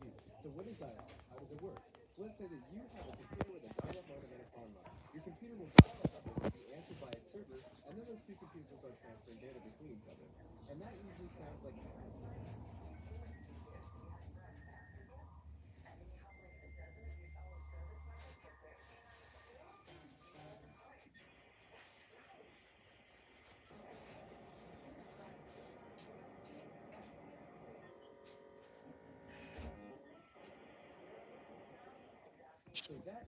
So what is dial-up? How does it work? So let's say that you have a computer with a dial-up modem and a phone line. Your computer will dial a number to be answered by a server, and then those two computers will start transferring data between each other. And that usually sounds like this. So that